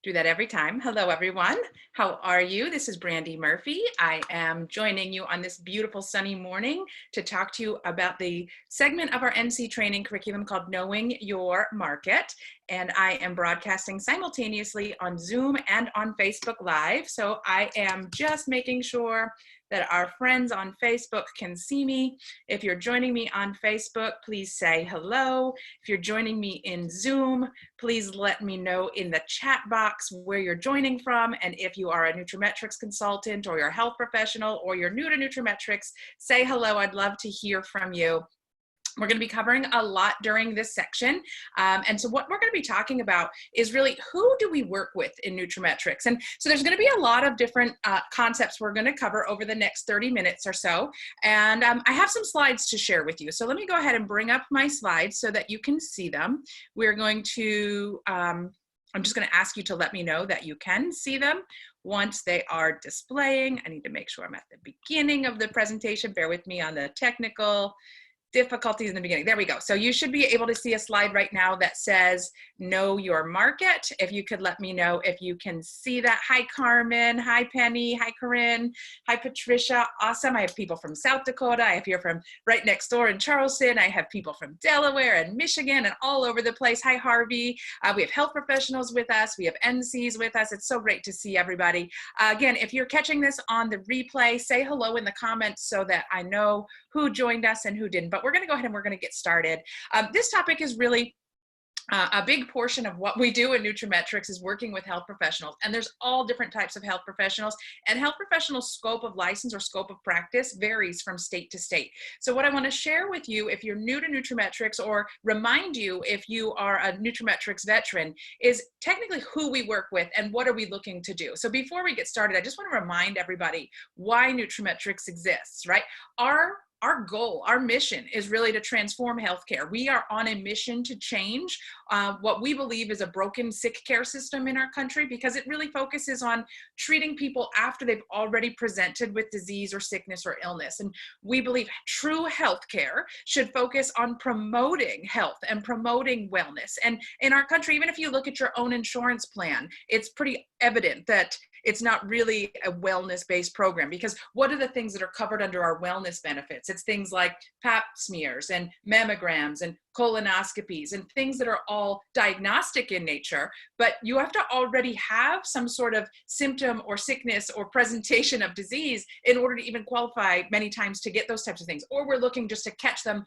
Do that every time. Hello, everyone. How are you? This is Brandi Murphy. I am joining you on this beautiful sunny morning to talk to you about the segment of our NC training curriculum called Knowing Your Market. And I am broadcasting simultaneously on Zoom and on Facebook Live. So I am just making sure that our friends on Facebook can see me. If you're joining me on Facebook, please say hello. If you're joining me in Zoom, please let me know in the chat box where you're joining from. And if you are a nutraMetrix consultant or you're a health professional or you're new to nutraMetrix, say hello. I'd love to hear from you. We're going to be covering a lot during this section. And so what we're going to be talking about is really who do we work with in nutraMetrix? And so there's going to be a lot of different concepts we're going to cover over the next 30 minutes or so. And I have some slides to share with you. So let me go ahead and bring up my slides so that you can see them. We're going to, I'm just going to ask you to let me know that you can see them once they are displaying. I need to make sure I'm at the beginning of the presentation. Bear with me on the technical difficulties in the beginning. There we go. So you should be able to see a slide right now that says Know Your Market. If you could let me know if you can see that. Hi, Carmen. Hi, Penny. Hi, Corinne. Hi, Patricia. Awesome. I have people from South Dakota. I have here from right next door in Charleston. I have people from Delaware and Michigan and all over the place. Hi, Harvey. We have health professionals with us. We have NCs with us. It's so great to see everybody. Again, if you're catching this on the replay, say hello in the comments so that I know who joined us and who didn't. But we're going to go ahead and we're going to get started. This topic is really a big portion of what we do in nutraMetrix is working with health professionals. And there's all different types of health professionals, and health professionals' scope of license or scope of practice varies from state to state. So what I want to share with you, if you're new to nutraMetrix, or remind you if you are a nutraMetrix veteran, is technically who we work with and what are we looking to do. So before we get started, I just want to remind everybody why nutraMetrix exists, right? Our goal, our mission is really to transform healthcare. We are on a mission to change what we believe is a broken sick care system in our country, because it really focuses on treating people after they've already presented with disease or sickness or illness. And we believe true healthcare should focus on promoting health and promoting wellness. And in our country, even if you look at your own insurance plan, it's pretty evident that it's not really a wellness-based program, because what are the things that are covered under our wellness benefits? It's things like pap smears and mammograms and colonoscopies and things that are all diagnostic in nature, but you have to already have some sort of symptom or sickness or presentation of disease in order to even qualify many times to get those types of things. Or we're looking just to catch them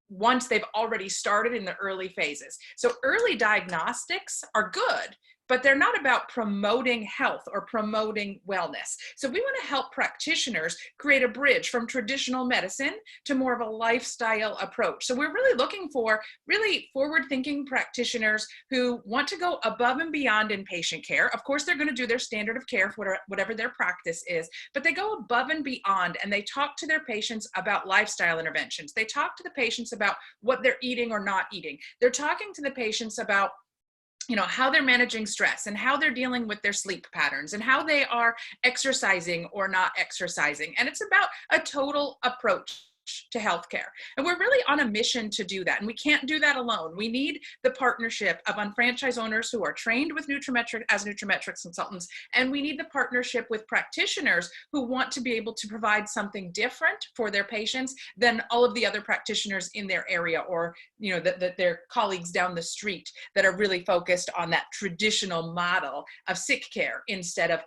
once they've already started in the early phases. So early diagnostics are good, but they're not about promoting health or promoting wellness. So we want to help practitioners create a bridge from traditional medicine to more of a lifestyle approach. So we're really looking for really forward-thinking practitioners who want to go above and beyond in patient care. Of course, they're going to do their standard of care for whatever their practice is, but they go above and beyond, and they talk to their patients about lifestyle interventions. They talk to the patients about what they're eating or not eating. They're talking to the patients about how they're managing stress and how they're dealing with their sleep patterns and how they are exercising or not exercising. And it's about a total approach to healthcare. And we're really on a mission to do that. And we can't do that alone. We need the partnership of unfranchised owners who are trained with nutraMetrix as nutraMetrix consultants. And we need the partnership with practitioners who want to be able to provide something different for their patients than all of the other practitioners in their area, or their colleagues down the street that are really focused on that traditional model of sick care instead of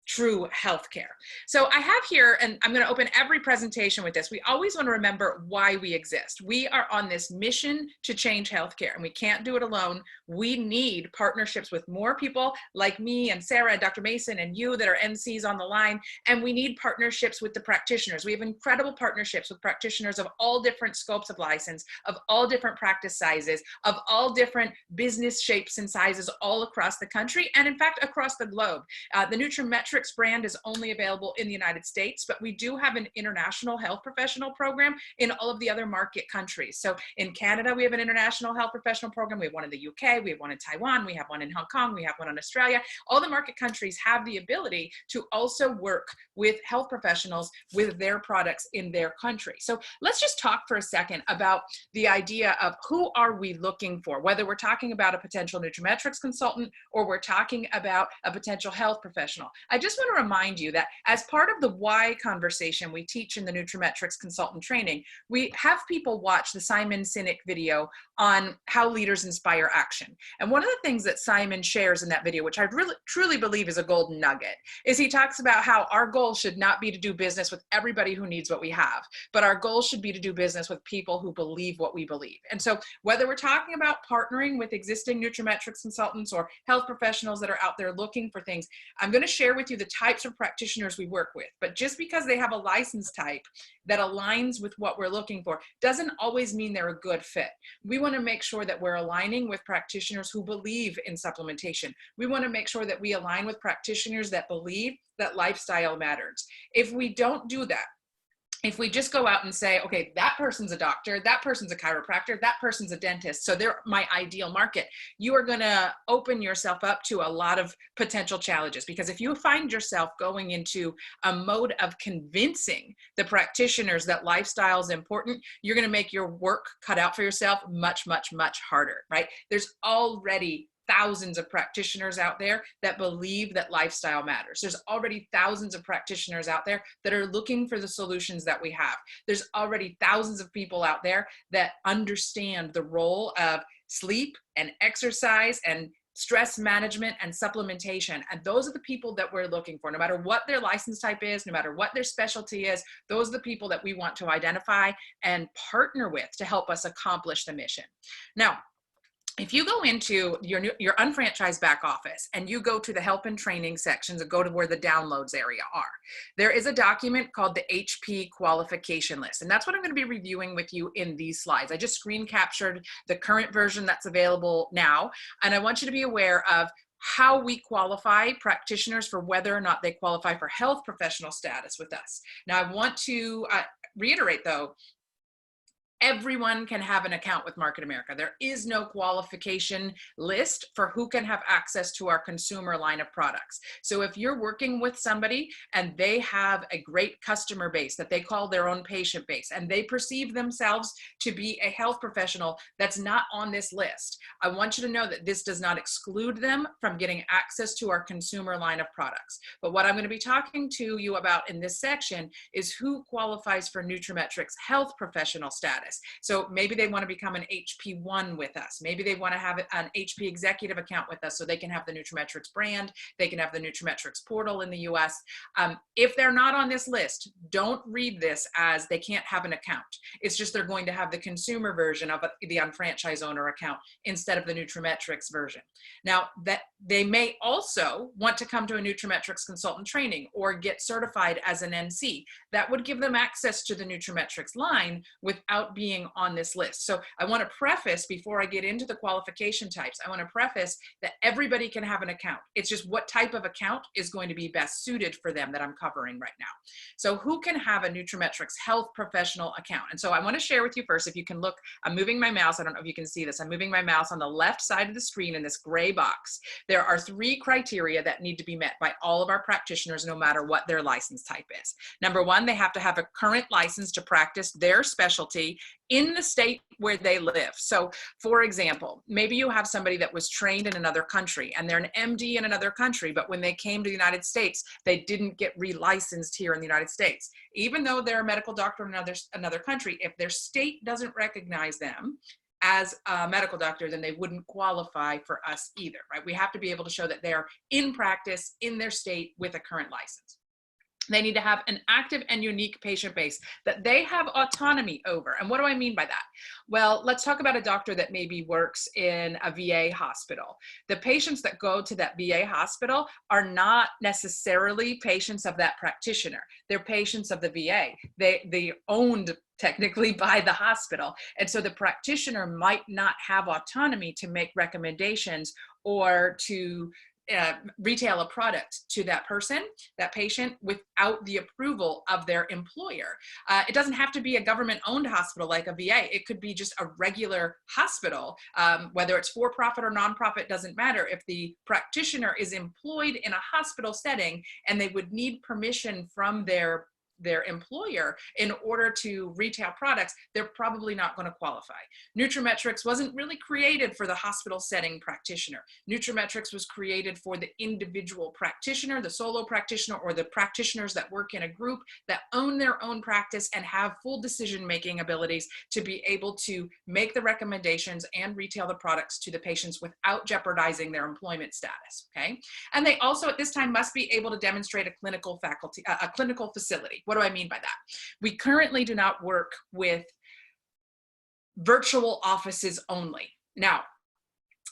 true healthcare. So I have here, and I'm going to open every presentation with this. We always want to remember why we exist. We are on this mission to change healthcare, and we can't do it alone. We need partnerships with more people like me and Sarah and Dr. Mason and you that are NCs on the line, and we need partnerships with the practitioners. We have incredible partnerships with practitioners of all different scopes of license, of all different practice sizes, of all different business shapes and sizes all across the country, and in fact across the globe. The nutraMetrix NutriMetrix brand is only available in the United States, but we do have an international health professional program in all of the other market countries. So in Canada, we have an international health professional program. We have one in the UK, we have one in Taiwan, we have one in Hong Kong, we have one in Australia. All the market countries have the ability to also work with health professionals with their products in their country. So let's just talk for a second about the idea of who are we looking for, whether we're talking about a potential nutrametrics consultant or we're talking about a potential health professional. I just want to remind you that as part of the why conversation we teach in the nutrametrics consultant training, we have people watch the Simon Sinek video on how leaders inspire action. And one of the things that Simon shares in that video, which I really truly believe is a golden nugget, is he talks about how our goal should not be to do business with everybody who needs what we have, but our goal should be to do business with people who believe what we believe. And so whether we're talking about partnering with existing nutrametrics consultants or health professionals that are out there looking for things, I'm going to share with you the types of practitioners we work with. But just because they have a license type that aligns with what we're looking for doesn't always mean they're a good fit. We want to make sure that we're aligning with practitioners who believe in supplementation. We want to make sure that we align with practitioners that believe that lifestyle matters. If we don't do that, if we just go out and say, okay, that person's a doctor, that person's a chiropractor, that person's a dentist, so they're my ideal market, you are going to open yourself up to a lot of potential challenges. Because if you find yourself going into a mode of convincing the practitioners that lifestyle is important, you're going to make your work cut out for yourself much, much, much harder, right? There's already thousands of practitioners out there that believe that lifestyle matters. There's already thousands of practitioners out there that are looking for the solutions that we have. There's already thousands of people out there that understand the role of sleep and exercise and stress management and supplementation. And those are the people that we're looking for. No matter what their license type is, no matter what their specialty is, those are the people that we want to identify and partner with to help us accomplish the mission. Now, if you go into your unfranchised back office and you go to the help and training sections and go to where the downloads area are, there is a document called the HP Qualification List. And that's what I'm going to be reviewing with you in these slides. I just screen captured the current version that's available now. And I want you to be aware of how we qualify practitioners for whether or not they qualify for health professional status with us. Now, I want to reiterate, though, everyone can have an account with Market America. There is no qualification list for who can have access to our consumer line of products. So if you're working with somebody and they have a great customer base that they call their own patient base, and they perceive themselves to be a health professional that's not on this list, I want you to know that this does not exclude them from getting access to our consumer line of products. But what I'm going to be talking to you about in this section is who qualifies for nutrametrix health professional status. So maybe they want to become an HP1 with us. Maybe they want to have an HP executive account with us so they can have the nutrametrix brand. They can have the nutrametrix portal in the US. If they're not on this list, don't read this as they can't have an account. It's just they're going to have the consumer version of the unfranchised owner account instead of the nutrametrix version. Now, that they may also want to come to a nutrametrix consultant training or get certified as an NC. That would give them access to the nutrametrix line without being on this list. So I want to preface, before I get into the qualification types, I want to preface that everybody can have an account. It's just what type of account is going to be best suited for them that I'm covering right now. So who can have a nutrametrix health professional account? And so I want to share with you first, if you can look, I'm moving my mouse. I don't know if you can see this. I'm moving my mouse on the left side of the screen in this gray box. There are 3 criteria that need to be met by all of our practitioners, no matter what their license type is. Number 1, they have to have a current license to practice their specialty in the state where they live. So for example, maybe you have somebody that was trained in another country and they're an MD in another country, but when they came to the United States, they didn't get relicensed here in the United States. Even though they're a medical doctor in another country, if their state doesn't recognize them as a medical doctor, then they wouldn't qualify for us either, right? We have to be able to show that they're in practice in their state with a current license. They need to have an active and unique patient base that they have autonomy over. And what do I mean by that? Well, let's talk about a doctor that maybe works in a VA hospital. The patients that go to that VA hospital are not necessarily patients of that practitioner. They're patients of the VA. They're owned technically by the hospital. And so the practitioner might not have autonomy to make recommendations or to retail a product to that person, that patient, without the approval of their employer. It doesn't have to be a government-owned hospital like a VA. It could be just a regular hospital, whether it's for-profit or nonprofit, doesn't matter. If the practitioner is employed in a hospital setting and they would need permission from their employer in order to retail products, they're probably not going to qualify. nutraMetrix wasn't really created for the hospital setting practitioner. nutraMetrix was created for the individual practitioner, the solo practitioner, or the practitioners that work in a group that own their own practice and have full decision-making abilities to be able to make the recommendations and retail the products to the patients without jeopardizing their employment status, okay? And they also at this time must be able to demonstrate a clinical facility. What do I mean by that? We currently do not work with virtual offices only. Now,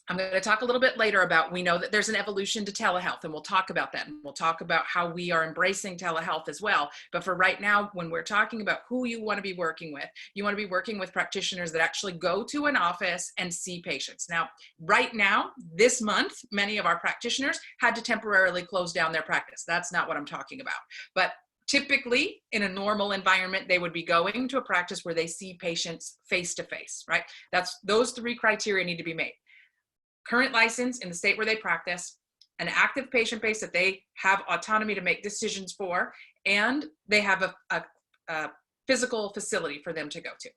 I'm going to talk a little bit later about, we know that there's an evolution to telehealth, and we'll talk about that. And we'll talk about how we are embracing telehealth as well. But for right now, when we're talking about who you want to be working with, you want to be working with practitioners that actually go to an office and see patients. Now, right now, this month, many of our practitioners had to temporarily close down their practice. That's not what I'm talking about. But typically, in a normal environment, they would be going to a practice where they see patients face-to-face, right? Those three criteria need to be made. Current license in the state where they practice, an active patient base that they have autonomy to make decisions for, and they have a physical facility for them to go to.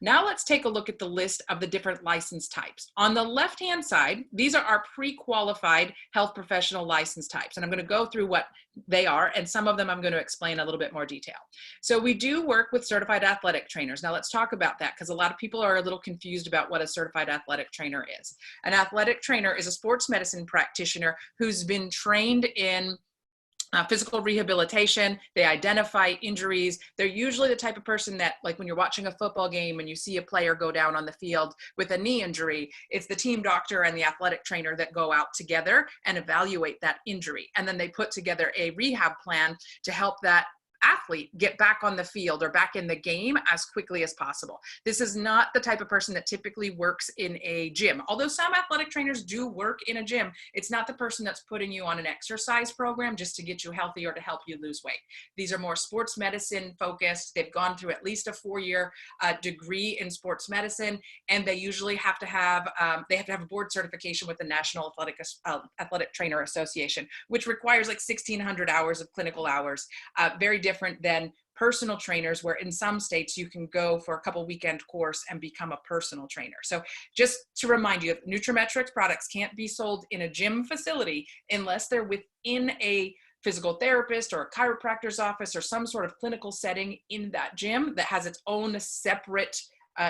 Now let's take a look at the list of the different license types. On the left-hand side, these are our pre-qualified health professional license types. And I'm going to go through what they are, and some of them I'm going to explain a little bit more detail. So we do work with certified athletic trainers. Now let's talk about that, because a lot of people are a little confused about what a certified athletic trainer is. An athletic trainer is a sports medicine practitioner who's been trained in physical rehabilitation. They identify injuries. They're usually the type of person that, like when you're watching a football game and you see a player go down on the field with a knee injury, it's the team doctor and the athletic trainer that go out together and evaluate that injury. And then they put together a rehab plan to help that athlete get back on the field or back in the game as quickly as possible. This is not the type of person that typically works in a gym. Although some athletic trainers do work in a gym, it's not the person that's putting you on an exercise program just to get you healthy or to help you lose weight. These are more sports medicine focused. They've gone through at least a 4-year degree in sports medicine, and they usually have to have a board certification with the National Athletic Trainer Association, which requires like 1,600 hours of clinical hours. Very different than personal trainers, where in some states you can go for a couple weekend course and become a personal trainer. So just to remind you, nutraMetrix products can't be sold in a gym facility unless they're within a physical therapist or a chiropractor's office or some sort of clinical setting in that gym that has its own separate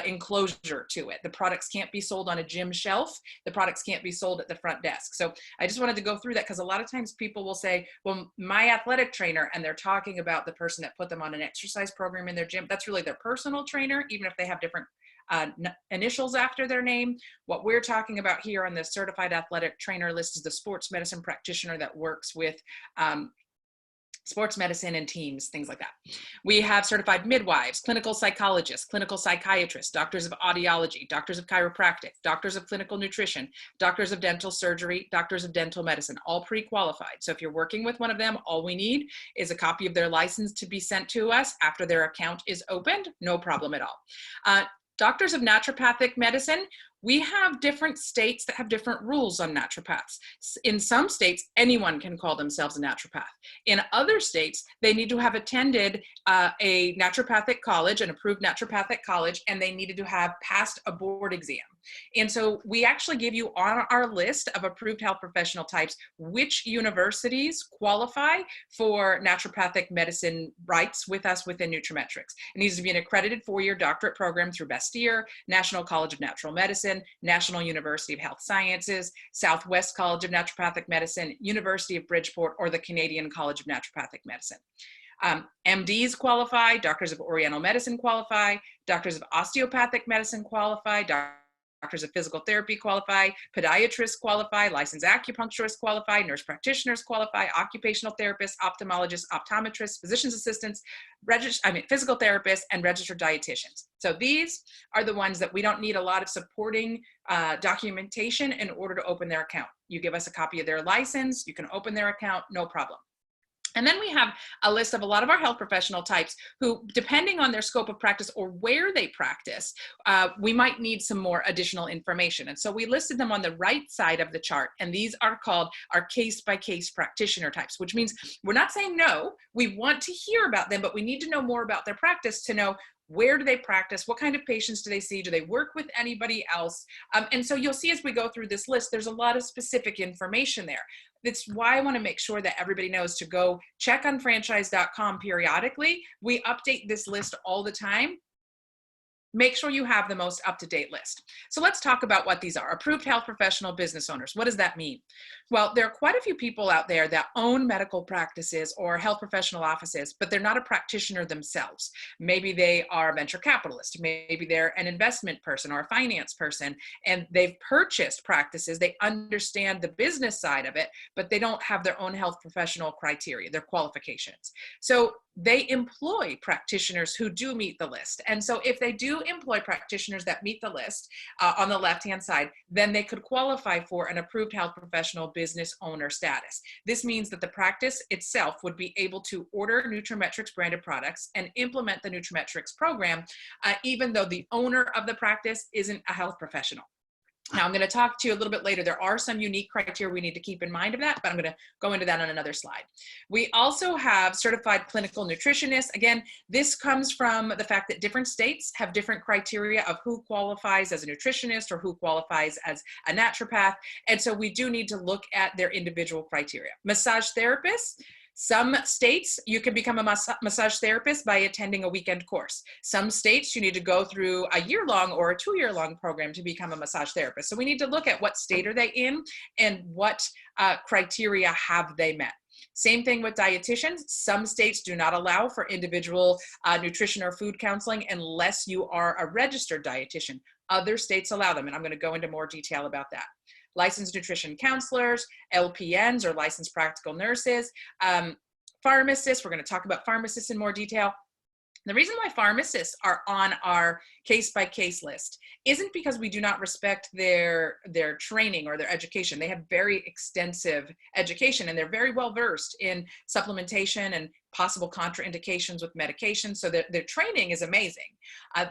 enclosure to it. The products can't be sold on a gym shelf. The products can't be sold at the front desk. So I just wanted to go through that, because a lot of times people will say, well, my athletic trainer, and they're talking about the person that put them on an exercise program in their gym. That's really their personal trainer, even if they have different initials after their name. What we're talking about here on the certified athletic trainer list is the sports medicine practitioner that works with sports medicine and teams, things like that. We have certified midwives, clinical psychologists, clinical psychiatrists, doctors of audiology, doctors of chiropractic, doctors of clinical nutrition, doctors of dental surgery, doctors of dental medicine, all pre-qualified. So if you're working with one of them, all we need is a copy of their license to be sent to us after their account is opened. No problem at all. Doctors of naturopathic medicine, we have different states that have different rules on naturopaths. In some states, anyone can call themselves a naturopath. In other states, they need to have attended a naturopathic college, an approved naturopathic college, and they needed to have passed a board exam. And so we actually give you on our list of approved health professional types which universities qualify for naturopathic medicine rights with us within nutraMetrix. It needs to be an accredited 4-year doctorate program through Bastyr, National College of Natural Medicine, National University of Health Sciences, Southwest College of Naturopathic Medicine, University of Bridgeport, or the Canadian College of Naturopathic Medicine. MDs qualify, doctors of Oriental Medicine qualify, doctors of Osteopathic Medicine qualify, doctors of physical therapy qualify, podiatrists qualify, licensed acupuncturists qualify, nurse practitioners qualify, occupational therapists, ophthalmologists, optometrists, physician's assistants, physical therapists, and registered dietitians. So these are the ones that we don't need a lot of supporting documentation in order to open their account. You give us a copy of their license, you can open their account, no problem. And then we have a list of a lot of our health professional types who, depending on their scope of practice or where they practice, we might need some more additional information. And so we listed them on the right side of the chart. And these are called our case-by-case practitioner types, which means we're not saying no, we want to hear about them, but we need to know more about their practice to know where do they practice, what kind of patients do they see, do they work with anybody else? And so you'll see as we go through this list, there's a lot of specific information there. That's why I want to make sure that everybody knows to go check on franchise.com periodically. We update this list all the time. Make sure you have the most up-to-date list. So let's talk about what these are. Approved health professional business owners. What does that mean? Well, there are quite a few people out there that own medical practices or health professional offices, but they're not a practitioner themselves. Maybe they are a venture capitalist. Maybe they're an investment person or a finance person, and they've purchased practices. They understand the business side of it, but they don't have their own health professional criteria, their qualifications. So they employ practitioners who do meet the list. And so if they do employ practitioners that meet the list on the left-hand side, then they could qualify for an approved health professional business owner status. This means that the practice itself would be able to order nutraMetrix branded products and implement the nutraMetrix program, even though the owner of the practice isn't a health professional. Now, I'm going to talk to you a little bit later. There are some unique criteria we need to keep in mind of that, but I'm going to go into that on another slide. We also have certified clinical nutritionists. Again, this comes from the fact that different states have different criteria of who qualifies as a nutritionist or who qualifies as a naturopath. And so we do need to look at their individual criteria. Massage therapists. Some states, you can become a massage therapist by attending a weekend course. Some states, you need to go through a year-long or a 2-year-long program to become a massage therapist. So we need to look at what state are they in and what criteria have they met. Same thing with dietitians. Some states do not allow for individual nutrition or food counseling unless you are a registered dietitian. Other states allow them, and I'm going to go into more detail about that. Licensed nutrition counselors, LPNs or licensed practical nurses, pharmacists. We're going to talk about pharmacists in more detail. The reason why pharmacists are on our case-by-case list isn't because we do not respect their training or their education. They have very extensive education and they're very well versed in supplementation and possible contraindications with medication. So their training is amazing.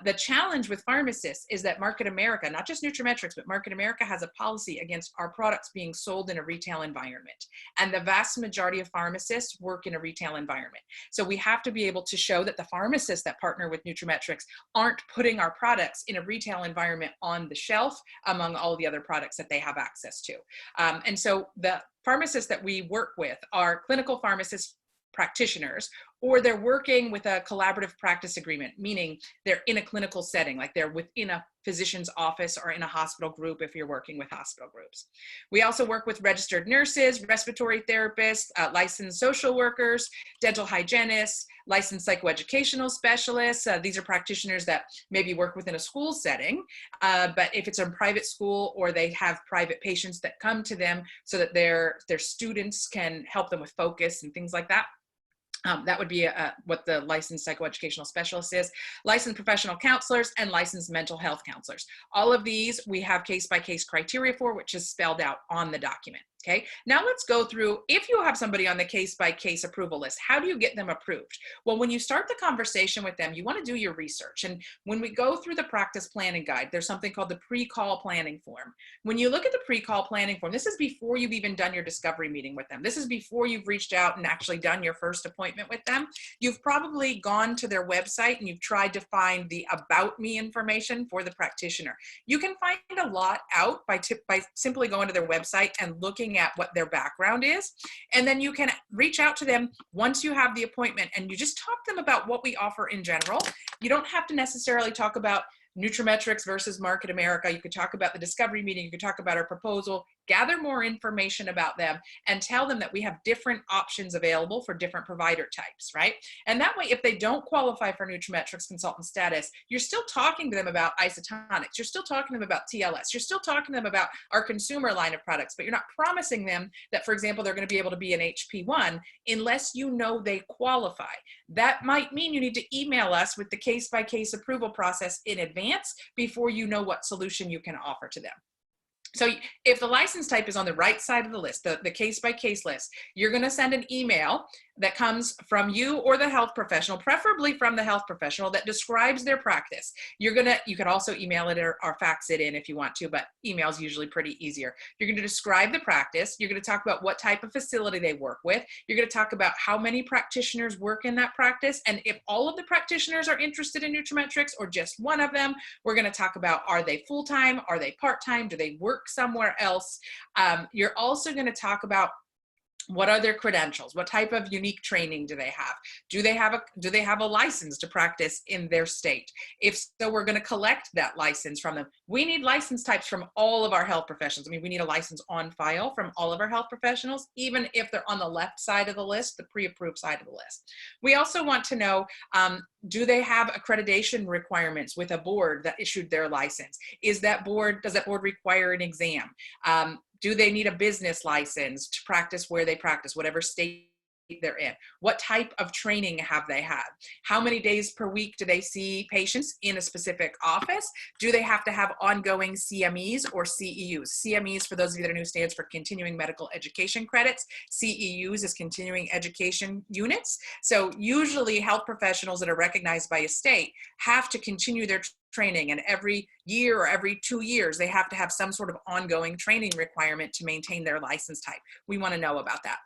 The challenge with pharmacists is that Market America, not just nutraMetrix, but Market America has a policy against our products being sold in a retail environment. And the vast majority of pharmacists work in a retail environment. So we have to be able to show that the pharmacists that partner with nutraMetrix aren't putting our products in a retail environment on the shelf among all the other products that they have access to. And so the pharmacists that we work with are clinical pharmacists, practitioners, or they're working with a collaborative practice agreement, meaning they're in a clinical setting, like they're within a physician's office or in a hospital group if you're working with hospital groups. We also work with registered nurses, respiratory therapists, licensed social workers, dental hygienists, licensed psychoeducational specialists. These are practitioners that maybe work within a school setting, but if it's a private school or they have private patients that come to them so that their students can help them with focus and things like that. That would be what the licensed psychoeducational specialist is. Licensed professional counselors and licensed mental health counselors. All of these we have case-by-case criteria for, which is spelled out on the document. Okay, now let's go through, if you have somebody on the case-by-case approval list, how do you get them approved? Well, when you start the conversation with them, you want to do your research. And when we go through the practice planning guide, there's something called the pre-call planning form. When you look at the pre-call planning form, this is before you've even done your discovery meeting with them. This is before you've reached out and actually done your first appointment with them. You've probably gone to their website and you've tried to find the about me information for the practitioner. You can find a lot out by simply going to their website and looking at what their background is. And then you can reach out to them once you have the appointment and you just talk to them about what we offer in general. You don't have to necessarily talk about nutraMetrix versus Market America. You could talk about the discovery meeting. You could talk about our proposal, gather more information about them, and tell them that we have different options available for different provider types, right? And that way, if they don't qualify for nutraMetrix consultant status, you're still talking to them about isotonics. You're still talking to them about TLS. You're still talking to them about our consumer line of products, but you're not promising them that, for example, they're going to be able to be an HP1 unless you know they qualify. That might mean you need to email us with the case-by-case approval process in advance before you know what solution you can offer to them. So if the license type is on the right side of the list, the case-by-case list, you're going to send an email that comes from you or the health professional, preferably from the health professional, that describes their practice. You can also email it or fax it in if you want to, but email is usually pretty easier. You're going to describe the practice. You're going to talk about what type of facility they work with. You're going to talk about how many practitioners work in that practice. And if all of the practitioners are interested in nutraMetrix or just one of them, we're going to talk about, are they full-time? Are they part-time? Do they work somewhere else? You're also going to talk about, what are their credentials? What type of unique training do they have? Do they have a license to practice in their state? If so, we're going to collect that license from them. We need license types from all of our health professionals. I mean, we need a license on file from all of our health professionals, even if they're on the left side of the list, the pre-approved side of the list. We also want to know, do they have accreditation requirements with a board that issued their license? Does that board require an exam? Do they need a business license to practice where they practice, whatever state they're in? What type of training have they had? How many days per week do they see patients in a specific office? Do they have to have ongoing CMEs or CEUs? CMEs, for those of you that are new, stands for Continuing Medical Education Credits. CEUs is Continuing Education Units. So usually health professionals that are recognized by a state have to continue their training, and every year or every 2 years, they have to have some sort of ongoing training requirement to maintain their license type. We want to know about that.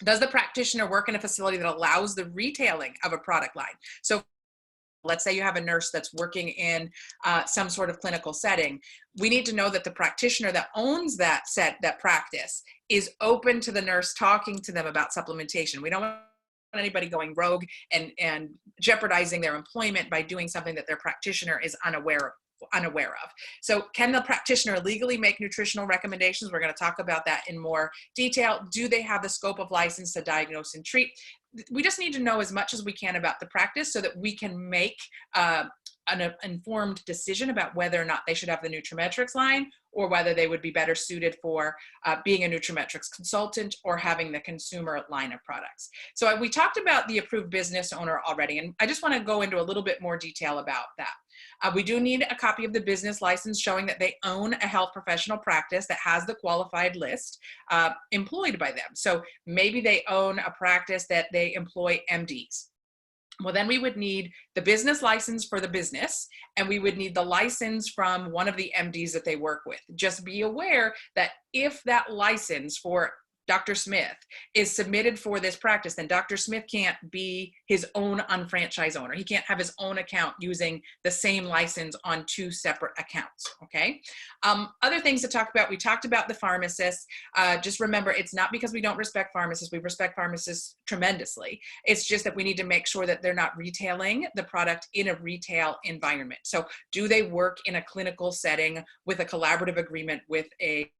Does the practitioner work in a facility that allows the retailing of a product line? So let's say you have a nurse that's working in some sort of clinical setting. We need to know that the practitioner that owns that practice is open to the nurse talking to them about supplementation. We don't want anybody going rogue and jeopardizing their employment by doing something that their practitioner is unaware of. So can the practitioner legally make nutritional recommendations? We're going to talk about that in more detail. Do they have the scope of license to diagnose and treat? We just need to know as much as we can about the practice so that we can make an informed decision about whether or not they should have the nutraMetrix line, or whether they would be better suited for being a nutraMetrix consultant or having the consumer line of products. So we talked about the approved business owner already, and I just want to go into a little bit more detail about that. We do need a copy of the business license showing that they own a health professional practice that has the qualified list employed by them. So maybe they own a practice that they employ MDs. Well, then we would need the business license for the business, and we would need the license from one of the MDs that they work with. Just be aware that if that license for Dr. Smith is submitted for this practice, then Dr. Smith can't be his own unfranchised owner. He can't have his own account using the same license on 2 separate accounts, okay? Other things to talk about, we talked about the pharmacists. Just remember, it's not because we don't respect pharmacists. We respect pharmacists tremendously. It's just that we need to make sure that they're not retailing the product in a retail environment. So do they work in a clinical setting with a collaborative agreement with a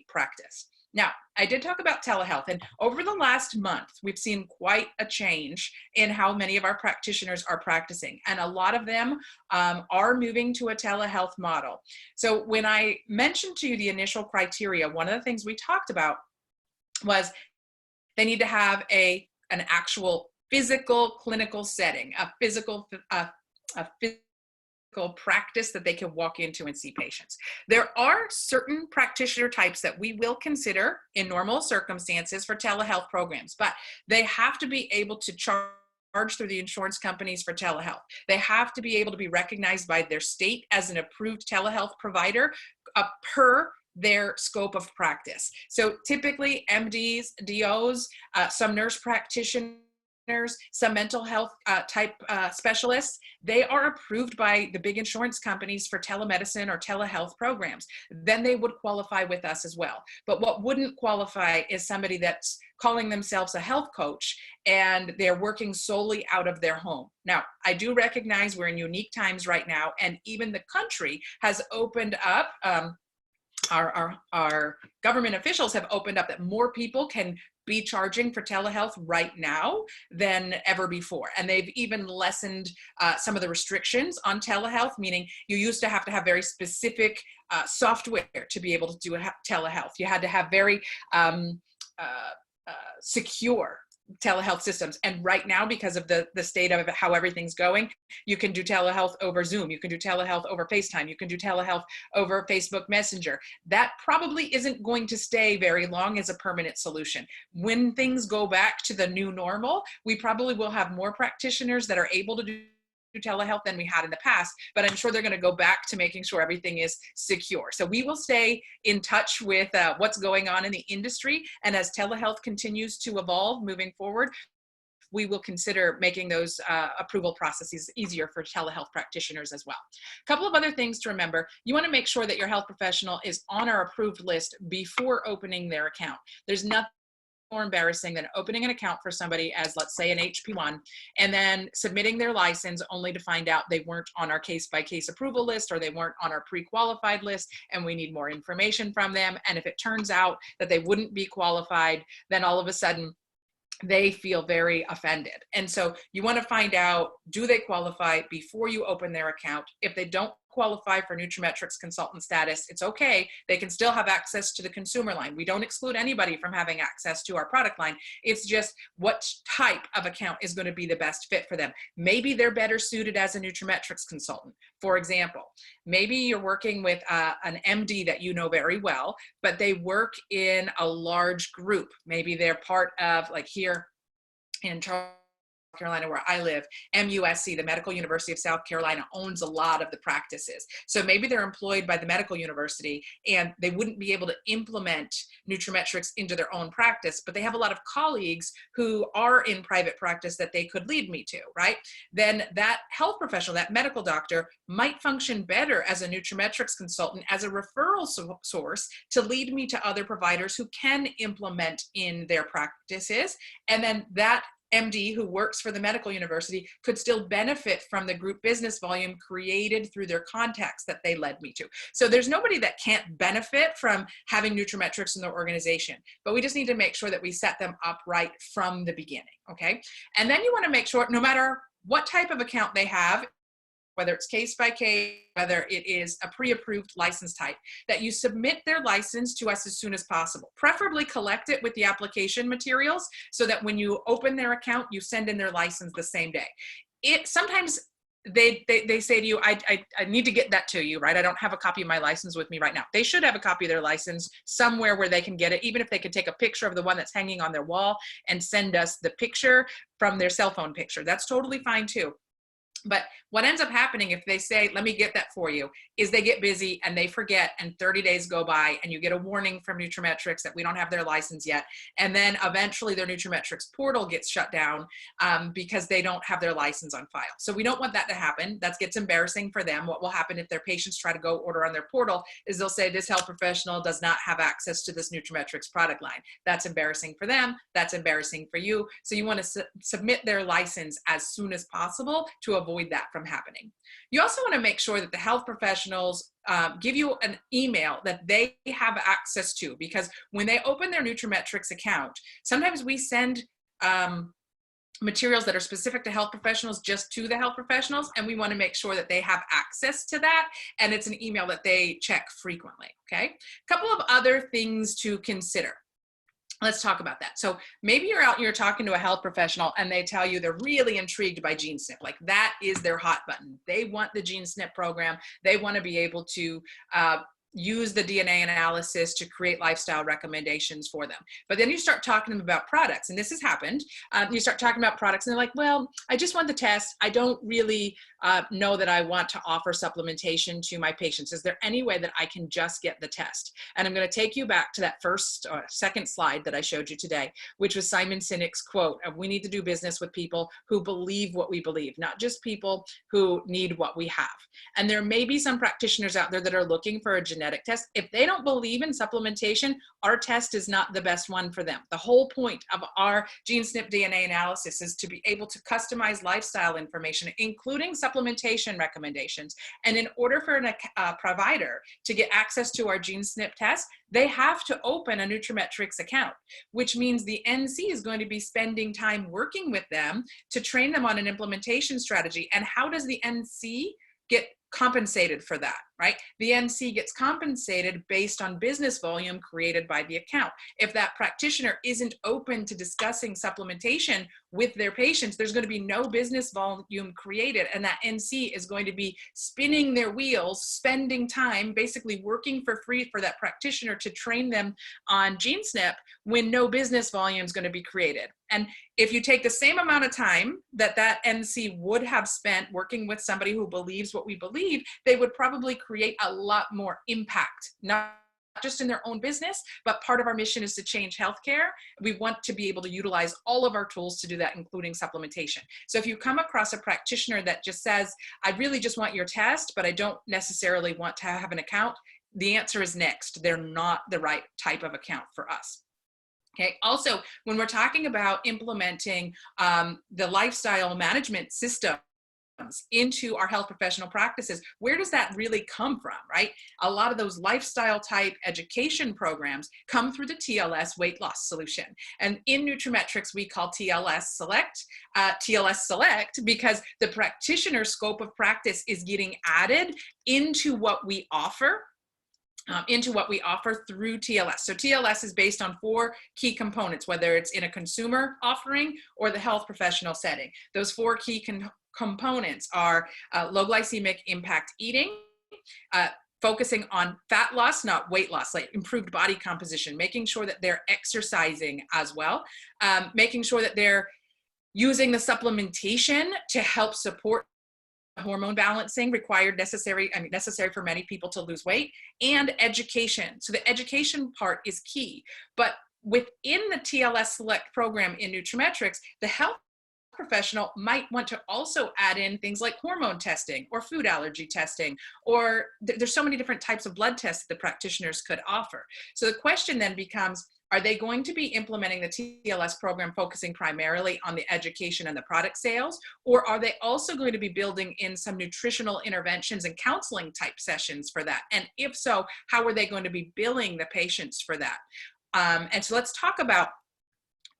practice? Now, I did talk about telehealth, and over the last month, we've seen quite a change in how many of our practitioners are practicing, and a lot of them are moving to a telehealth model. So when I mentioned to you the initial criteria, one of the things we talked about was they need to have an actual physical clinical setting, a physical practice that they can walk into and see patients. There are certain practitioner types that we will consider in normal circumstances for telehealth programs, but they have to be able to charge through the insurance companies for telehealth. They have to be able to be recognized by their state as an approved telehealth provider per their scope of practice. So typically MDs, DOs, some nurse practitioners, some mental health type specialists, they are approved by the big insurance companies for telemedicine or telehealth programs. Then they would qualify with us as well. But what wouldn't qualify is somebody that's calling themselves a health coach and they're working solely out of their home. Now, I do recognize we're in unique times right now, and even the country has opened up our government officials have opened up that more people can be charging for telehealth right now than ever before. And they've even lessened some of the restrictions on telehealth, meaning you used to have very specific software to be able to do telehealth. You had to have very secure telehealth systems. And right now, because of the state of how everything's going, you can do telehealth over Zoom, you can do telehealth over FaceTime, you can do telehealth over Facebook Messenger. That probably isn't going to stay very long as a permanent solution. When things go back to the new normal, we probably will have more practitioners that are able to do telehealth than we had in the past, but I'm sure they're going to go back to making sure everything is secure. So we will stay in touch with what's going on in the industry. And as telehealth continues to evolve moving forward, we will consider making those approval processes easier for telehealth practitioners as well. A couple of other things to remember. You want to make sure that your health professional is on our approved list before opening their account. There's nothing more embarrassing than opening an account for somebody as, let's say, an HP1 and then submitting their license only to find out they weren't on our case-by-case approval list or they weren't on our pre-qualified list and we need more information from them. And if it turns out that they wouldn't be qualified, then all of a sudden they feel very offended. And so you want to find out, do they qualify before you open their account? If they don't qualify for nutraMetrix consultant status, it's okay. They can still have access to the consumer line. We don't exclude anybody from having access to our product line. It's just what type of account is going to be the best fit for them. Maybe they're better suited as a nutraMetrix consultant. For example, maybe you're working with an MD that you know very well, but they work in a large group. Maybe they're part of, like here in Carolina, where I live, MUSC, the Medical University of South Carolina, owns a lot of the practices. So maybe they're employed by the medical university and they wouldn't be able to implement nutraMetrix into their own practice, but they have a lot of colleagues who are in private practice that they could lead me to, right? Then that health professional, that medical doctor, might function better as a nutraMetrix consultant, as a referral source to lead me to other providers who can implement in their practices. And then that MD who works for the medical university could still benefit from the group business volume created through their contacts that they led me to. So there's nobody that can't benefit from having nutraMetrix in their organization, but we just need to make sure that we set them up right from the beginning, okay? And then you want to make sure, no matter what type of account they have, whether it's case by case, whether it is a pre-approved license type, that you submit their license to us as soon as possible. Preferably collect it with the application materials so that when you open their account, you send in their license the same day. Sometimes they say to you, I need to get that to you, right? I don't have a copy of my license with me right now. They should have a copy of their license somewhere where they can get it, even if they could take a picture of the one that's hanging on their wall and send us the picture from their cell phone picture. That's totally fine too. But what ends up happening if they say, let me get that for you, is they get busy and they forget and 30 days go by and you get a warning from nutraMetrix that we don't have their license yet. And then eventually their nutraMetrix portal gets shut down because they don't have their license on file. So we don't want that to happen. That gets embarrassing for them. What will happen if their patients try to go order on their portal is they'll say this health professional does not have access to this nutraMetrix product line. That's embarrassing for them. That's embarrassing for you. So you want to submit their license as soon as possible to avoid that from happening. You also want to make sure that the health professionals give you an email that they have access to, because when they open their nutraMetrix account, sometimes we send materials that are specific to health professionals just to the health professionals, and we want to make sure that they have access to that, and it's an email that they check frequently, okay? A couple of other things to consider. Let's talk about that. So maybe you're out and you're talking to a health professional and they tell you they're really intrigued by GeneSNP. Like that is their hot button. They want the GeneSNP program. They want to be able to use the DNA analysis to create lifestyle recommendations for them. But then you start talking to them about products, and this has happened. You start talking about products and they're like, well, I just want the test. I don't really know that I want to offer supplementation to my patients. Is there any way that I can just get the test? And I'm going to take you back to that second slide that I showed you today, which was Simon Sinek's quote of, we need to do business with people who believe what we believe, not just people who need what we have. And there may be some practitioners out there that are looking for a genetic genetic test. If they don't believe in supplementation, our test is not the best one for them. The whole point of our GeneSNP DNA analysis is to be able to customize lifestyle information, including supplementation recommendations. And in order for a provider to get access to our GeneSNP test, they have to open a nutraMetrix account, which means the NC is going to be spending time working with them to train them on an implementation strategy. And how does the NC get compensated for that, right? The NC gets compensated based on business volume created by the account. If that practitioner isn't open to discussing supplementation with their patients, there's going to be no business volume created, and that NC is going to be spinning their wheels, spending time basically working for free for that practitioner to train them on GeneSNP when no business volume is going to be created. And if you take the same amount of time that that NC would have spent working with somebody who believes what we believe, they would probably create a lot more impact, not just in their own business, but part of our mission is to change healthcare. We want to be able to utilize all of our tools to do that, including supplementation. So if you come across a practitioner that just says, I really just want your test, but I don't necessarily want to have an account, the answer is next. They're not the right type of account for us. Okay. Also, when we're talking about implementing the lifestyle management system into our health professional practices, where does that really come from, right? A lot of those lifestyle type education programs come through the TLS weight loss solution. And in nutraMetrix, we call TLS Select because the practitioner scope of practice is getting added into what we offer. Through TLS. So TLS is based on 4 key components, whether it's in a consumer offering or the health professional setting. Those 4 key components are low glycemic impact eating, focusing on fat loss, not weight loss, like improved body composition, making sure that they're exercising as well, making sure that they're using the supplementation to help support hormone balancing necessary for many people to lose weight, and education. So the education part is key. But within the TLS Select program in nutraMetrix, the health professional might want to also add in things like hormone testing or food allergy testing, or there's so many different types of blood tests that the practitioners could offer. So the question then becomes, are they going to be implementing the TLS program focusing primarily on the education and the product sales, or are they also going to be building in some nutritional interventions and counseling type sessions for that? And if so, how are they going to be billing the patients for that? And so let's talk about,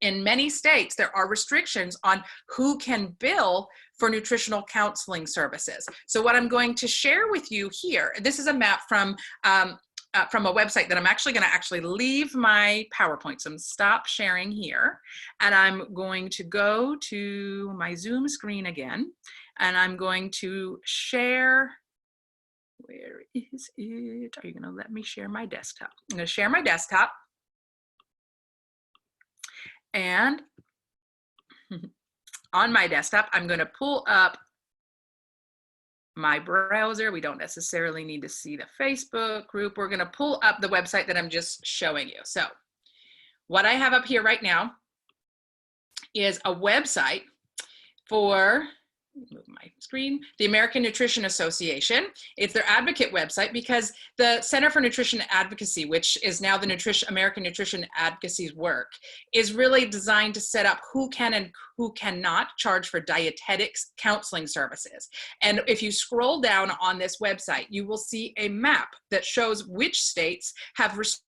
in many states, there are restrictions on who can bill for nutritional counseling services. So what I'm going to share with you here, this is a map from a website that I'm actually going to leave my PowerPoint. So I'm stop sharing here, and I'm going to go to my Zoom screen again, and I'm going to share. Where is it? Are you going to let me share my desktop? I'm going to share my desktop, and on my desktop, I'm going to pull up my browser. We don't necessarily need to see the Facebook group. We're going to pull up the website that I'm just showing you. So what I have up here right now is a website for, move my screen, the American Nutrition Association. It's their advocate website because the Center for Nutrition Advocacy, which is now the American Nutrition Advocacy's work, is really designed to set up who can and who cannot charge for dietetics counseling services. And if you scroll down on this website, you will see a map that shows which states have restrictions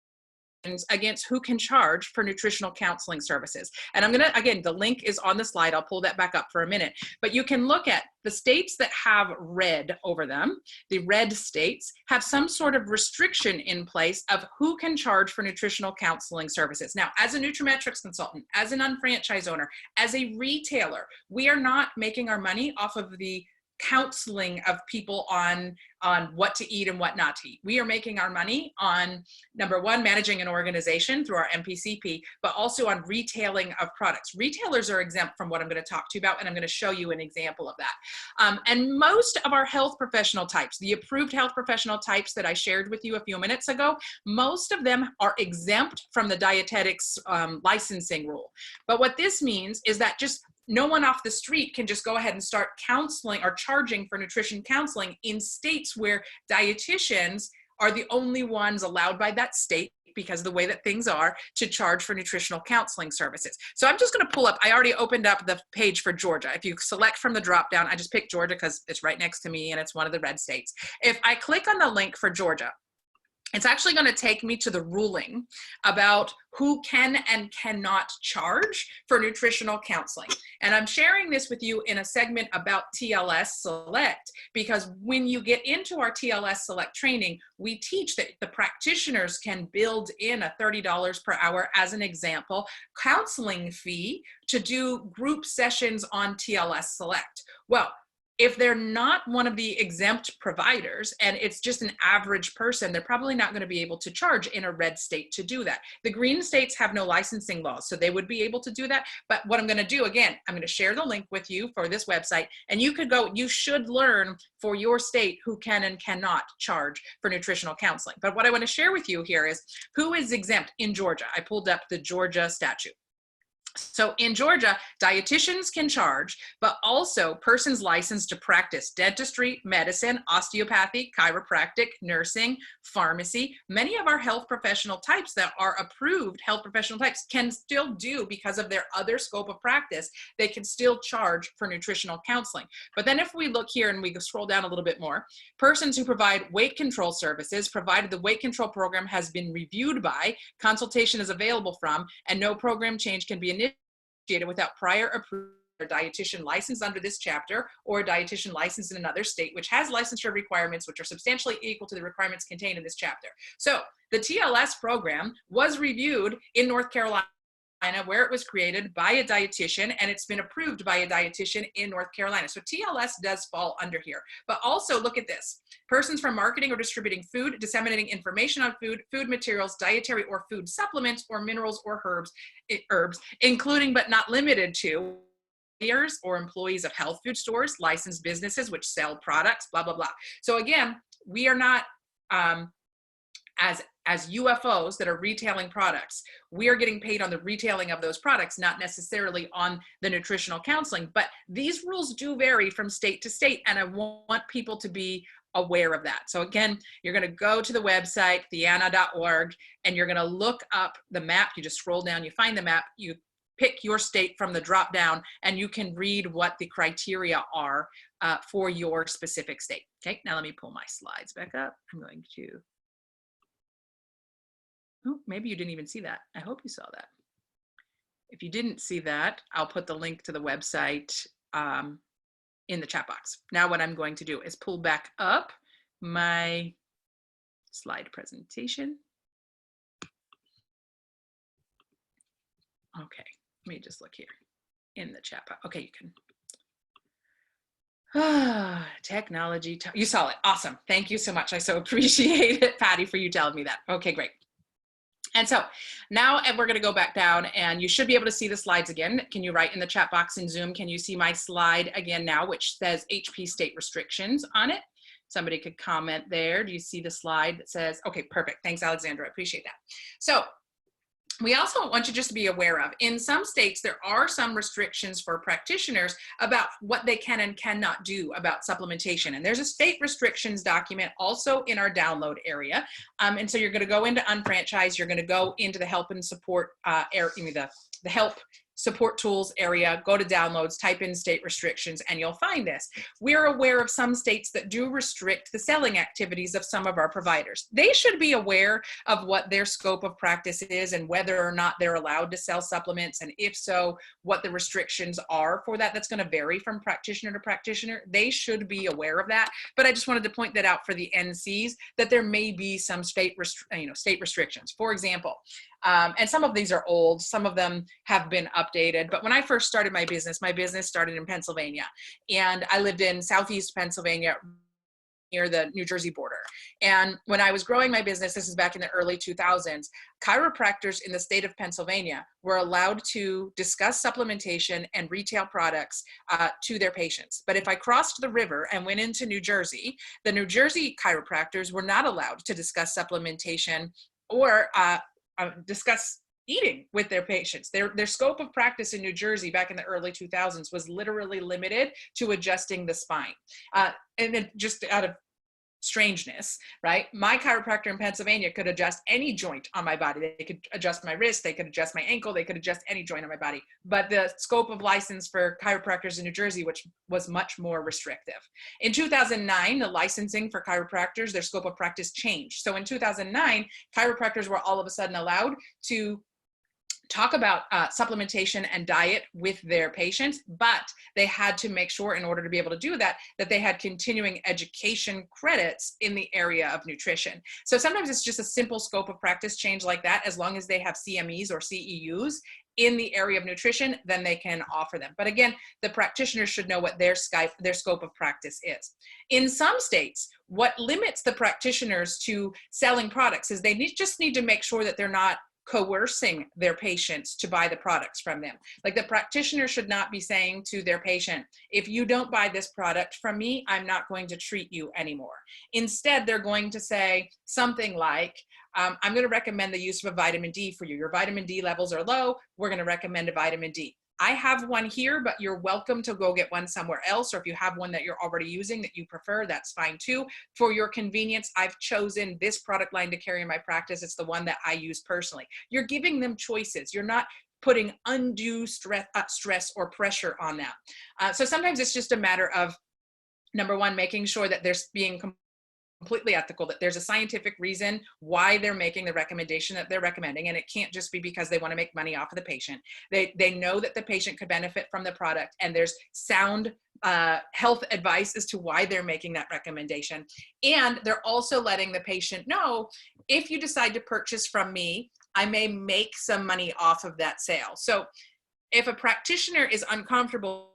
against who can charge for nutritional counseling services. And I'm gonna, again, the link is on the slide. I'll pull that back up for a minute. But you can look at the states that have red over them. The red states have some sort of restriction in place of who can charge for nutritional counseling services. Now, as a nutraMetrix consultant, as an unfranchised owner, as a retailer, we are not making our money off of the counseling of people on what to eat and what not to eat. We are making our money on, number one, managing an organization through our MPCP, but also on retailing of products. Retailers are exempt from what I'm going to talk to you about, and I'm going to show you an example of that. And most of our health professional types, the approved health professional types that I shared with you a few minutes ago, most of them are exempt from the dietetics licensing rule. But what this means is that just no one off the street can just go ahead and start counseling or charging for nutrition counseling in states where dietitians are the only ones allowed by that state, because of the way that things are, to charge for nutritional counseling services. So I'm just going to pull up, I already opened up the page for Georgia. If you select from the drop down, I just picked Georgia because it's right next to me and it's one of the red states. If I click on the link for Georgia, it's actually going to take me to the ruling about who can and cannot charge for nutritional counseling. And I'm sharing this with you in a segment about TLS Select, because when you get into our TLS Select training, we teach that the practitioners can build in a $30 per hour, as an example, counseling fee to do group sessions on TLS Select. Well, if they're not one of the exempt providers and it's just an average person, they're probably not going to be able to charge in a red state to do that. The green states have no licensing laws, so they would be able to do that. But what I'm going to do, again, I'm going to share the link with you for this website, and you could go, you should learn for your state who can and cannot charge for nutritional counseling. But what I want to share with you here is who is exempt in Georgia. I pulled up the Georgia statute. So in Georgia, dietitians can charge, but also persons licensed to practice dentistry, medicine, osteopathy, chiropractic, nursing, pharmacy. Many of our health professional types that are approved health professional types can still do, because of their other scope of practice, they can still charge for nutritional counseling. But then if we look here and we scroll down a little bit more, persons who provide weight control services, provided the weight control program has been reviewed by, consultation is available from, and no program change can be initiated without prior approval, a dietitian licensed under this chapter or a dietitian licensed in another state which has licensure requirements which are substantially equal to the requirements contained in this chapter. So the TLS program was reviewed in North Carolina, where it was created by a dietitian, and it's been approved by a dietitian in North Carolina. So TLS does fall under here. But also look at this. Persons from marketing or distributing food, disseminating information on food, food materials, dietary or food supplements, or minerals or herbs, including but not limited to or employees of health food stores, licensed businesses which sell products, blah, blah, blah. So again, we are not, as UFOs that are retailing products, we are getting paid on the retailing of those products, not necessarily on the nutritional counseling. But these rules do vary from state to state, and I want people to be aware of that. So again, you're going to go to the website, theana.org, and you're going to look up the map. You just scroll down, you find the map, you pick your state from the drop down, and you can read what the criteria are for your specific state. Okay, now let me pull my slides back up. I'm going to, oh, maybe you didn't even see that. I hope you saw that. If you didn't see that, I'll put the link to the website in the chat box. Now what I'm going to do is pull back up my slide presentation. Okay, let me just look here in the chat box. Okay, you can. Technology, you saw it, awesome. Thank you so much. I so appreciate it, Patty, for you telling me that. Okay, great. And so now we're going to go back down, and you should be able to see the slides again. Can you write in the chat box in Zoom? Can you see my slide again now, which says HP state restrictions on it? Somebody could comment there. Do you see the slide that says, okay, perfect. Thanks, Alexandra. I appreciate that. So we also want you just to be aware of, in some states, there are some restrictions for practitioners about what they can and cannot do about supplementation. And there's a state restrictions document also in our download area. And so you're going to go into unfranchise, you're going to go into the help and support area, the help support tools area, go to downloads, type in state restrictions, and you'll find this. We're aware of some states that do restrict the selling activities of some of our providers. They should be aware of what their scope of practice is and whether or not they're allowed to sell supplements, and if so, what the restrictions are for that. That's going to vary from practitioner to practitioner. They should be aware of that, but I just wanted to point that out for the NCs, that there may be some state restrictions. For example, and some of these are old, some of them have been updated, but when I first started my business started in Pennsylvania, and I lived in Southeast Pennsylvania near the New Jersey border. And when I was growing my business, this is back in the early 2000s, chiropractors in the state of Pennsylvania were allowed to discuss supplementation and retail products to their patients. But if I crossed the river and went into New Jersey, the New Jersey chiropractors were not allowed to discuss supplementation or discuss eating with their patients. Their scope of practice in New Jersey back in the early 2000s was literally limited to adjusting the spine. And then just out of strangeness, right? My chiropractor in Pennsylvania could adjust any joint on my body. They could adjust my wrist, they could adjust my ankle, they could adjust any joint on my body. But the scope of license for chiropractors in New Jersey, which was much more restrictive. In 2009, the licensing for chiropractors, their scope of practice changed. So in 2009, chiropractors were all of a sudden allowed to talk about supplementation and diet with their patients, but they had to make sure in order to be able to do that, that they had continuing education credits in the area of nutrition. So sometimes it's just a simple scope of practice change like that. As long as they have CMEs or CEUs in the area of nutrition, then they can offer them. But again, the practitioner should know what their scope of practice is. In some states, what limits the practitioners to selling products is they just need to make sure that they're not coercing their patients to buy the products from them. Like the practitioner should not be saying to their patient, if you don't buy this product from me, I'm not going to treat you anymore. Instead, they're going to say something like, I'm going to recommend the use of a vitamin D for you. Your vitamin D levels are low. We're going to recommend a vitamin D. I have one here, but you're welcome to go get one somewhere else. Or if you have one that you're already using that you prefer, that's fine too. For your convenience, I've chosen this product line to carry in my practice. It's the one that I use personally. You're giving them choices. You're not putting undue stress or pressure on them. So sometimes it's just a matter of, number one, making sure that they're being completely ethical, that there's a scientific reason why they're making the recommendation that they're recommending, and it can't just be because they want to make money off of the patient. They know that the patient could benefit from the product, and there's sound health advice as to why they're making that recommendation. And they're also letting the patient know, if you decide to purchase from me, I may make some money off of that sale. So if a practitioner is uncomfortable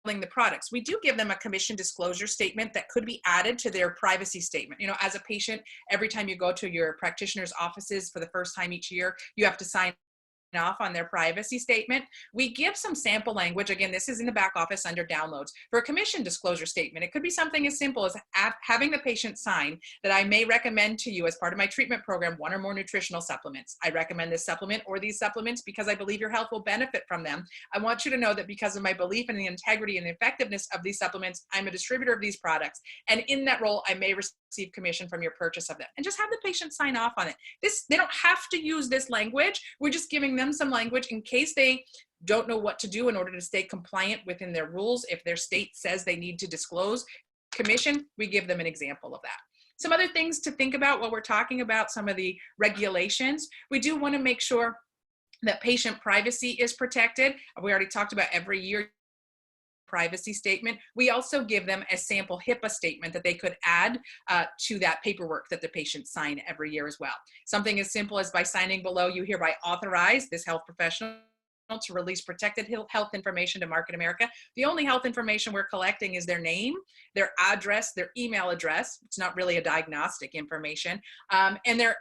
the products, we do give them a commission disclosure statement that could be added to their privacy statement. You know, as a patient, every time you go to your practitioner's offices for the first time each year, you have to sign off on their privacy statement. We give some sample language. Again, this is in the back office under downloads. For a commission disclosure statement, it could be something as simple as having the patient sign that I may recommend to you as part of my treatment program one or more nutritional supplements. I recommend this supplement or these supplements because I believe your health will benefit from them. I want you to know that because of my belief in the integrity and the effectiveness of these supplements, I'm a distributor of these products. And in that role, I may receive commission from your purchase of them. And just have the patient sign off on it. They don't have to use this language. We're just giving them some language in case they don't know what to do in order to stay compliant within their rules. If their state says they need to disclose commission, we give them an example of that. Some other things to think about while we're talking about some of the regulations, we do want to make sure that patient privacy is protected. We already talked about every year privacy statement. We also give them a sample HIPAA statement that they could add to that paperwork that the patients sign every year as well. Something as simple as by signing below, you hereby authorize this health professional to release protected health information to Market America. The only health information we're collecting is their name, their address, their email address. It's not really a diagnostic information. And their,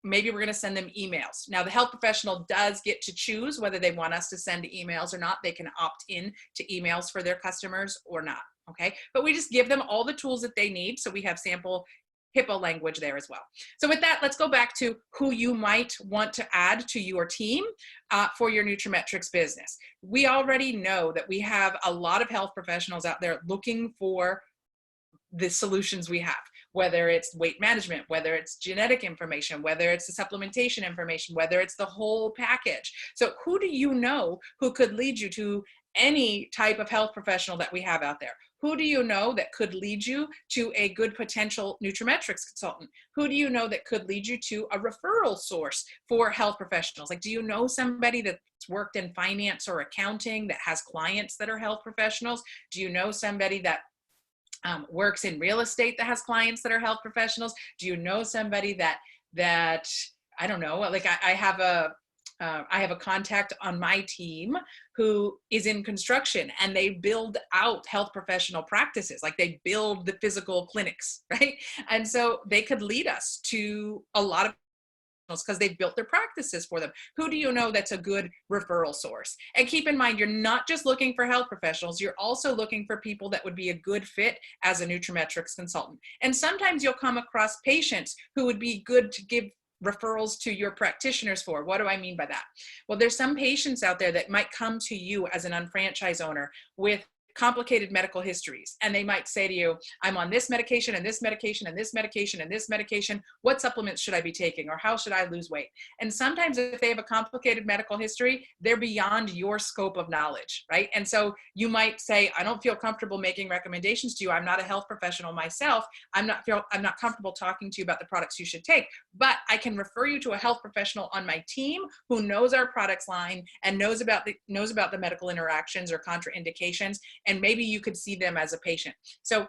maybe we're going to send them emails. Now, the health professional does get to choose whether they want us to send emails or not. They can opt in to emails for their customers or not, okay? But we just give them all the tools that they need, so we have sample HIPAA language there as well. So with that, let's go back to who you might want to add to your team for your nutraMetrix business. We already know that we have a lot of health professionals out there looking for the solutions we have, whether it's weight management, whether it's genetic information, whether it's the supplementation information, whether it's the whole package. So who do you know who could lead you to any type of health professional that we have out there? Who do you know that could lead you to a good potential nutraMetrix consultant? Who do you know that could lead you to a referral source for health professionals? Like, do you know somebody that's worked in finance or accounting that has clients that are health professionals? Do you know somebody that works in real estate that has clients that are health professionals? Do you know somebody that I don't know, like I have a contact on my team who is in construction, and they build out health professional practices. Like, they build the physical clinics, right? And so they could lead us to a lot of because they've built their practices for them. Who do you know that's a good referral source? And keep in mind, you're not just looking for health professionals, you're also looking for people that would be a good fit as a nutraMetrix consultant. And sometimes you'll come across patients who would be good to give referrals to your practitioners for. What do I mean by that? Well, there's some patients out there that might come to you as an unfranchised owner with complicated medical histories. And they might say to you, I'm on this medication and this medication and this medication and this medication. What supplements should I be taking, or how should I lose weight? And sometimes if they have a complicated medical history, they're beyond your scope of knowledge, right? And so you might say, I don't feel comfortable making recommendations to you. I'm not a health professional myself. I'm not comfortable talking to you about the products you should take, but I can refer you to a health professional on my team who knows our products line and knows about the medical interactions or contraindications, and maybe you could see them as a patient. So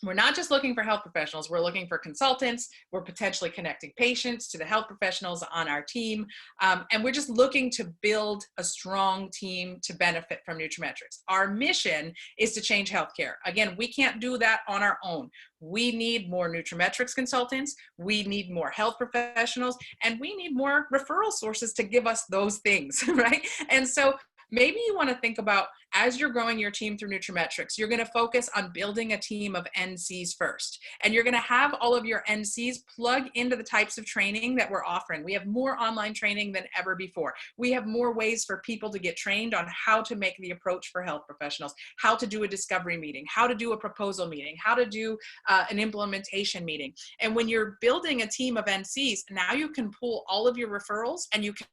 we're not just looking for health professionals, we're looking for consultants, we're potentially connecting patients to the health professionals on our team, and we're just looking to build a strong team to benefit from nutraMetrix. Our mission is to change healthcare. Again, we can't do that on our own. We need more nutraMetrix consultants, we need more health professionals, and we need more referral sources to give us those things, right? And so maybe you want to think about, as you're growing your team through nutraMetrix, you're going to focus on building a team of NCs first. And you're going to have all of your NCs plug into the types of training that we're offering. We have more online training than ever before. We have more ways for people to get trained on how to make the approach for health professionals, how to do a discovery meeting, how to do a proposal meeting, how to do an implementation meeting. And when you're building a team of NCs, now you can pull all of your referrals and you can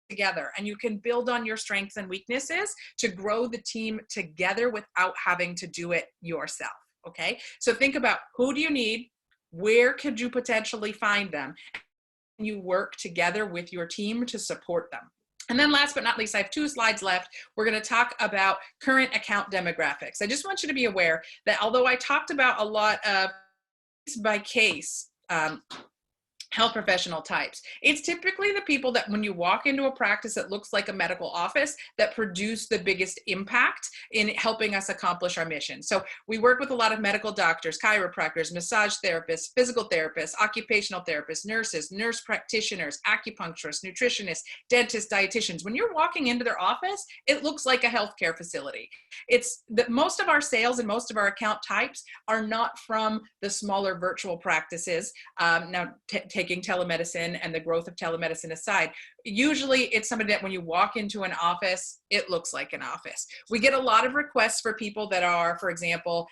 together, and you can build on your strengths and weaknesses to grow the team together without having to do it yourself. Okay, so think about, who do you need, where could you potentially find them, and you work together with your team to support them. And then last but not least, I have 2 slides left. We're going to talk about current account demographics. I just want you to be aware that although I talked about a lot of case by case health professional types, it's typically the people that when you walk into a practice that looks like a medical office that produce the biggest impact in helping us accomplish our mission. So we work with a lot of medical doctors, chiropractors, massage therapists, physical therapists, occupational therapists, nurses, nurse practitioners, acupuncturists, nutritionists, dentists, dietitians. When you're walking into their office, it looks like a healthcare facility. It's that most of our sales and most of our account types are not from the smaller virtual practices. Now, taking telemedicine and the growth of telemedicine aside, usually it's somebody that when you walk into an office, it looks like an office. We get a lot of requests for people that are, for example,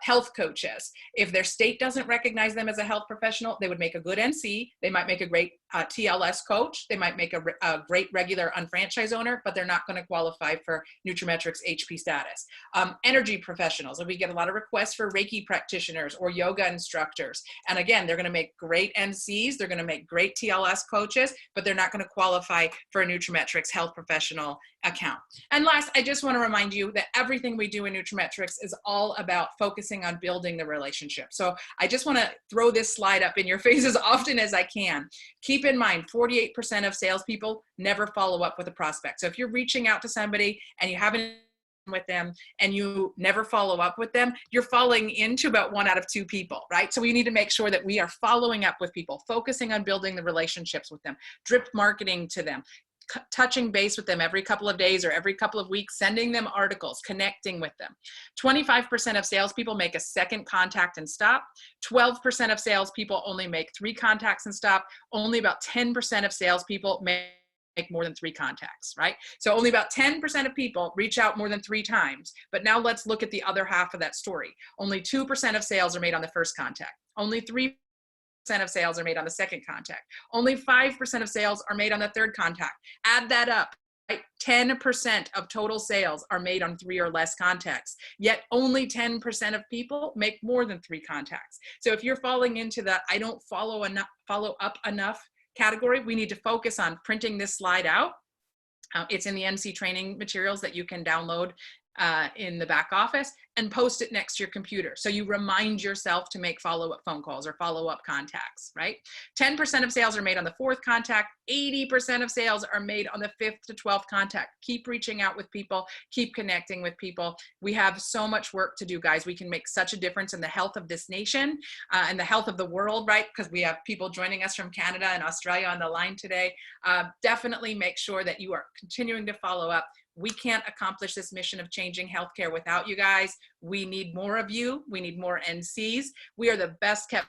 health coaches. If their state doesn't recognize them as a health professional, they would make a good NC. They might make a great TLS coach. They might make a great regular unfranchised owner, but they're not going to qualify for nutraMetrix HP status. Energy professionals, and we get a lot of requests for Reiki practitioners or yoga instructors. And again, they're going to make great NCs. They're going to make great TLS coaches, but they're not going to qualify for a nutraMetrix health professional account. And last, I just want to remind you that everything we do in nutraMetrix is all about focusing on building the relationship. So I just want to throw this slide up in your face as often as I can. Keep in mind, 48% of salespeople never follow up with a prospect. So if you're reaching out to somebody and you haven't with them and you never follow up with them, you're falling into about 1 out of 2 people, right? So we need to make sure that we are following up with people, focusing on building the relationships with them, drip marketing to them, touching base with them every couple of days or every couple of weeks, sending them articles, connecting with them. 25% of salespeople make a second contact and stop. 12% of salespeople only make 3 contacts and stop. Only about 10% of salespeople make more than 3 contacts, right? So only about 10% of people reach out more than 3 times. But now let's look at the other half of that story. Only 2% of sales are made on the first contact. Only 3% of sales are made on the second contact. Only 5% of sales are made on the third contact. Add that up, right? 10% of total sales are made on 3 or less contacts, yet only 10% of people make more than 3 contacts. So if you're falling into the I don't follow up enough category, we need to focus on printing this slide out. It's in the NC training materials that you can download in the back office and post it next to your computer. So you remind yourself to make follow-up phone calls or follow-up contacts, right? 10% of sales are made on the 4th contact. 80% of sales are made on the 5th to 12th contact. Keep reaching out with people, keep connecting with people. We have so much work to do, guys. We can make such a difference in the health of this nation and the health of the world, right? Because we have people joining us from Canada and Australia on the line today. Definitely make sure that you are continuing to follow up. We can't accomplish this mission of changing healthcare without you guys. We need more of you. We need more NCs. We are the best kept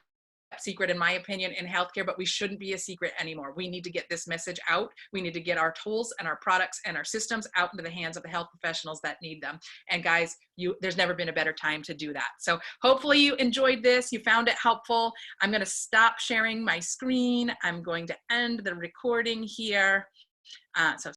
kept secret, in my opinion, in healthcare, but we shouldn't be a secret anymore. We need to get this message out. We need to get our tools and our products and our systems out into the hands of the health professionals that need them. And guys, there's never been a better time to do that. So hopefully you enjoyed this. You found it helpful. I'm going to stop sharing my screen. I'm going to end the recording here. So